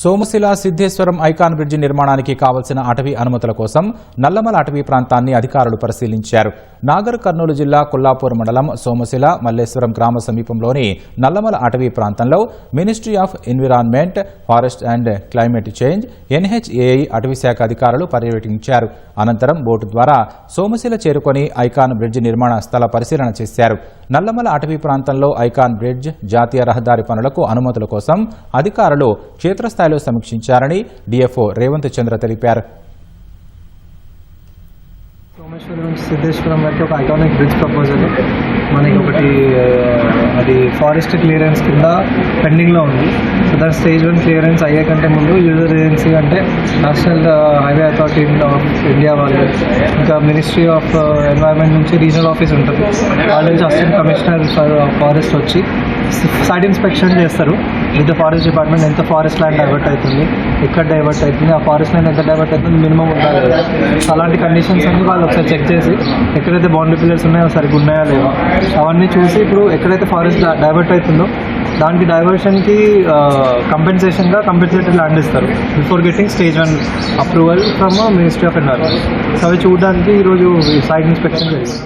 Somasila Siddheswaram icon bridge నిర్మాణానికి కావలసిన అటవీ అనుమతుల కోసం నల్లమల అటవీ ప్రాంతాన్ని అధికారులు పరిశీలించారు. నాగర్ కర్నూలు జిల్లా కొల్లాపూర్ మండలం సోమశిల మల్లేశ్వరం గ్రామ సమీపంలోని నల్లమల అటవీ ప్రాంతంలో ministry of environment, forest and climate change, NHAI అటవీ శాఖ అధికారులు పర్యవేక్షించారు. అనంతరం బోటు ద్వారా సోమశిల చేరుకొని ఐకాన్ బ్రిడ్జి నిర్మాణ స్థల పరిశీలన చేశారు. నల్లమల అటవీ ప్రాంతంలో ఐకాన్ బ్రిడ్జ్, జాతీయ రహదారి పనులకు అనుమతుల కోసం అధికారులు క్షేత్రస్థాయిలో సమీక్షించారని DFO రేవంత్ చంద్ర తెలిపారు. సోమేశ్వరం నుంచి సిద్ధేశ్వరం వరకు ఒక ఐకానిక్ బ్రిడ్జ్ ప్రపోజల్ మనకి ఒకటి అది ఫారెస్ట్ క్లియరెన్స్ కింద పెండింగ్లో ఉంది. సో దాని స్టేజ్ 1 క్లియరెన్స్ అయ్యే కంటే ముందు యూజర్ ఏజెన్సీ అంటే national highway authority of India వాళ్ళు, ఇంకా మినిస్ట్రీ ఆఫ్ ఎన్వైరన్మెంట్ నుంచి రీజనల్ ఆఫీస్ ఉంటుంది, వాళ్ళ నుంచి అసిస్టెంట్ కమిషనర్ ఫారెస్ట్ వచ్చి సైట్ ఇన్స్పెక్షన్ చేస్తారు. విత్ ఫారెస్ట్ డిపార్ట్మెంట్ ఎంత ఫారెస్ట్ ల్యాండ్ డైవర్ట్ అవుతుంది, ఎక్కడ డైవర్ట్ అవుతుంది, ఆ ఫారెస్ట్ ల్యాండ్ ఎంత డైవర్ట్ అవుతుంది, మినిమం ఉండాలి కదా. అలాంటి కండిషన్స్ అన్ని వాళ్ళు ఒకసారి చెక్ చేసి ఎక్కడైతే బౌండరీ పిల్లర్స్ ఉన్నాయో సరిగ్గా ఉన్నాయా లేవా అవన్నీ చూసి ఇప్పుడు ఎక్కడైతే ఫారెస్ట్ డైవర్ట్ అవుతుందో దానికి డైవర్షన్కి కంపెన్సేషన్గా కంపెన్సేటెడ్ ల్యాండ్ ఇస్తారు before getting stage 1 approval from ministry of environment. So అవి చూడడానికి ఈరోజు సైట్ ఇన్స్పెక్షన్ జరిగింది.